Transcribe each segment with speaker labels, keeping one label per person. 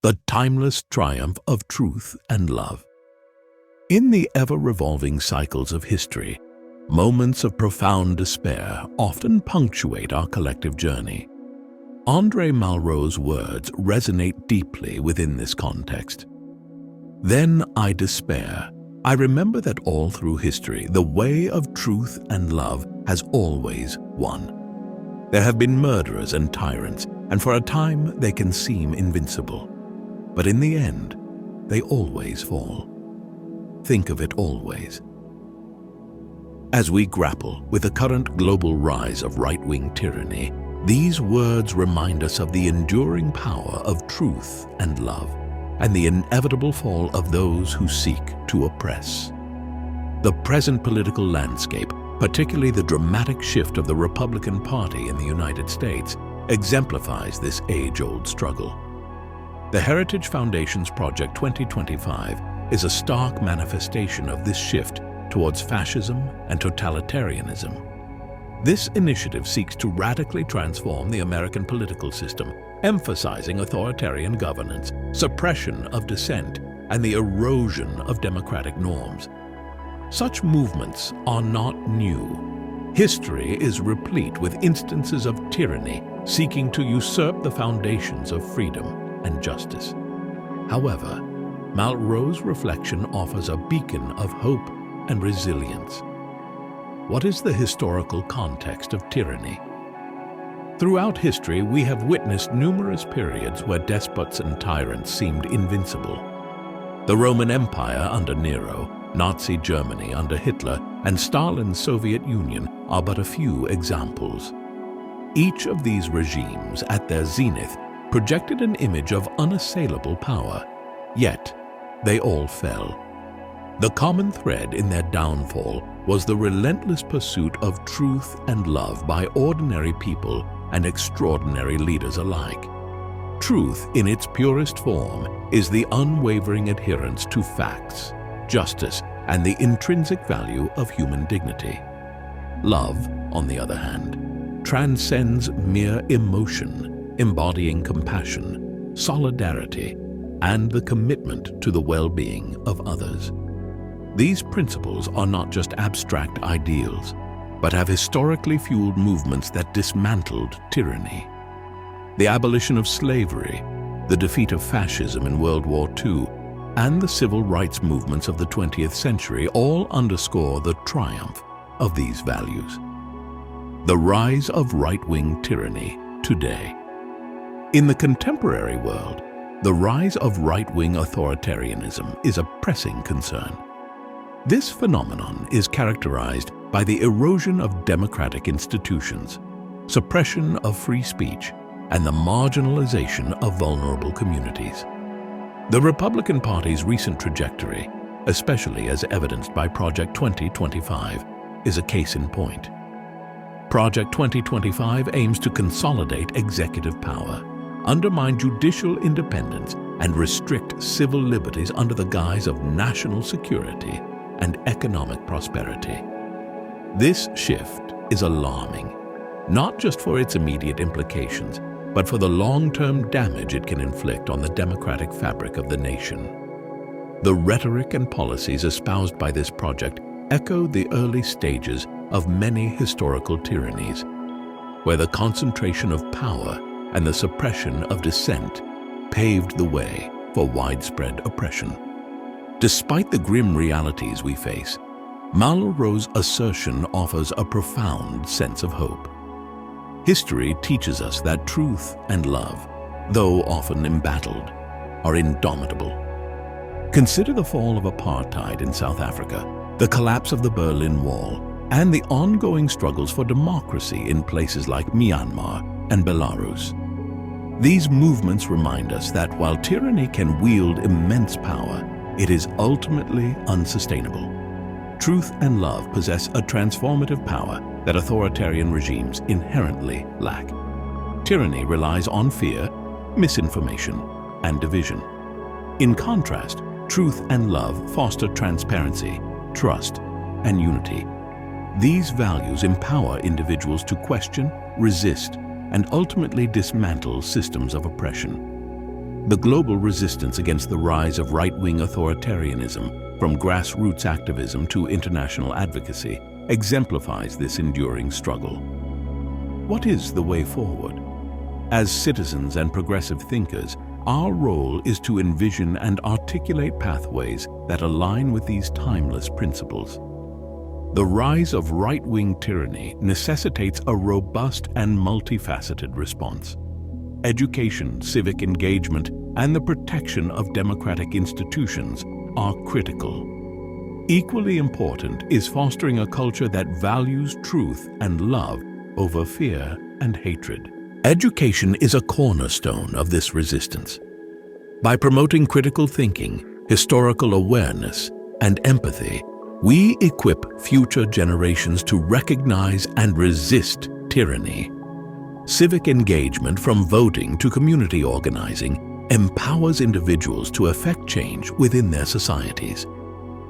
Speaker 1: the timeless triumph of truth and love. In the ever-revolving cycles of history, moments of profound despair often punctuate our collective journey. André Malraux's words resonate deeply within this context. Then I despair. I remember that all through history, the way of truth and love has always won. There have been murderers and tyrants, and for a time they can seem invincible. But in the end, they always fall. Think of it always. As we grapple with the current global rise of right-wing tyranny, these words remind us of the enduring power of truth and love, and the inevitable fall of those who seek to oppress. The present political landscape, particularly the dramatic shift of the Republican Party in the United States, exemplifies this age-old struggle. The Heritage Foundation's Project 2025 is a stark manifestation of this shift towards fascism and totalitarianism. This initiative seeks to radically transform the American political system, emphasizing authoritarian governance, suppression of dissent, and the erosion of democratic norms. Such movements are not new. History is replete with instances of tyranny seeking to usurp the foundations of freedom and justice. However, Malraux's reflection offers a beacon of hope and resilience. What is the historical context of tyranny? Throughout history, we have witnessed numerous periods where despots and tyrants seemed invincible. The Roman Empire under Nero, Nazi Germany under Hitler, and Stalin's Soviet Union are but a few examples. Each of these regimes, at their zenith, projected an image of unassailable power, yet they all fell. The common thread in their downfall was the relentless pursuit of truth and love by ordinary people and extraordinary leaders alike. Truth, in its purest form, is the unwavering adherence to facts, justice, and the intrinsic value of human dignity. Love, on the other hand, transcends mere emotion, embodying compassion, solidarity, and the commitment to the well-being of others. These principles are not just abstract ideals, but have historically fueled movements that dismantled tyranny. The abolition of slavery, the defeat of fascism in World War II, and the civil rights movements of the 20th century all underscore the triumph of these values. The rise of right-wing tyranny today. In the contemporary world, the rise of right-wing authoritarianism is a pressing concern. This phenomenon is characterized by the erosion of democratic institutions, suppression of free speech, and the marginalization of vulnerable communities. The Republican Party's recent trajectory, especially as evidenced by Project 2025, is a case in point. Project 2025 aims to consolidate executive power, undermine judicial independence, and restrict civil liberties under the guise of national security and economic prosperity. This shift is alarming, not just for its immediate implications, but for the long-term damage it can inflict on the democratic fabric of the nation. The rhetoric and policies espoused by this project echo the early stages of many historical tyrannies, where the concentration of power and the suppression of dissent paved the way for widespread oppression. Despite the grim realities we face, Malraux's assertion offers a profound sense of hope. History teaches us that truth and love, though often embattled, are indomitable. Consider the fall of apartheid in South Africa, the collapse of the Berlin Wall, and the ongoing struggles for democracy in places like Myanmar and Belarus. These movements remind us that while tyranny can wield immense power, it is ultimately unsustainable. Truth and love possess a transformative power that authoritarian regimes inherently lack. Tyranny relies on fear, misinformation, and division. In contrast, truth and love foster transparency, trust, and unity. These values empower individuals to question, resist, and ultimately dismantle systems of oppression. The global resistance against the rise of right-wing authoritarianism, from grassroots activism to international advocacy, exemplifies this enduring struggle. What is the way forward? As citizens and progressive thinkers, our role is to envision and articulate pathways that align with these timeless principles. The rise of right-wing tyranny necessitates a robust and multifaceted response. Education, civic engagement, and the protection of democratic institutions are critical. Equally important is fostering a culture that values truth and love over fear and hatred. Education is a cornerstone of this resistance. By promoting critical thinking, historical awareness, and empathy, we equip future generations to recognize and resist tyranny. Civic engagement, from voting to community organizing, empowers individuals to effect change within their societies.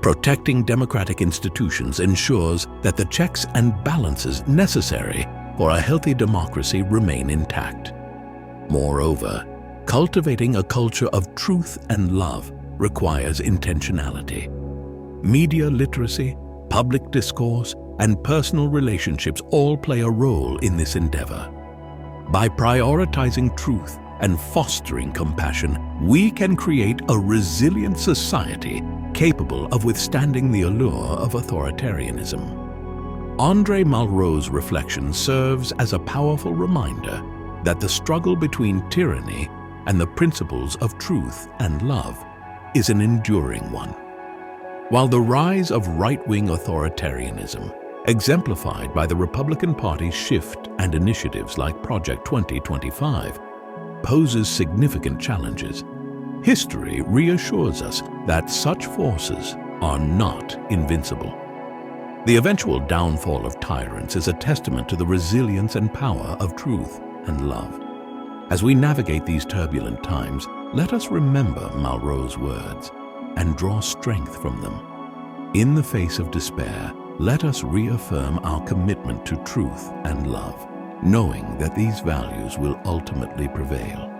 Speaker 1: Protecting democratic institutions ensures that the checks and balances necessary for a healthy democracy remain intact. Moreover, cultivating a culture of truth and love requires intentionality. Media literacy, public discourse, and personal relationships all play a role in this endeavor. By prioritizing truth and fostering compassion, we can create a resilient society capable of withstanding the allure of authoritarianism. André Malraux' reflection serves as a powerful reminder that the struggle between tyranny and the principles of truth and love is an enduring one. While the rise of right-wing authoritarianism, exemplified by the Republican Party's shift and initiatives like Project 2025, poses significant challenges, history reassures us that such forces are not invincible. The eventual downfall of tyrants is a testament to the resilience and power of truth and love. As we navigate these turbulent times, let us remember Malraux' words and draw strength from them. In the face of despair, let us reaffirm our commitment to truth and love, knowing that these values will ultimately prevail.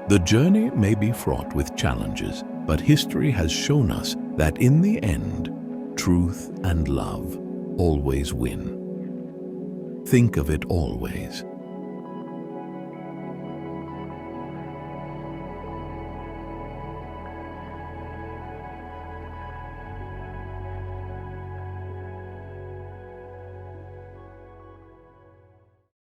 Speaker 1: The journey may be fraught with challenges, but history has shown us that in the end, truth and love always win. Think of it always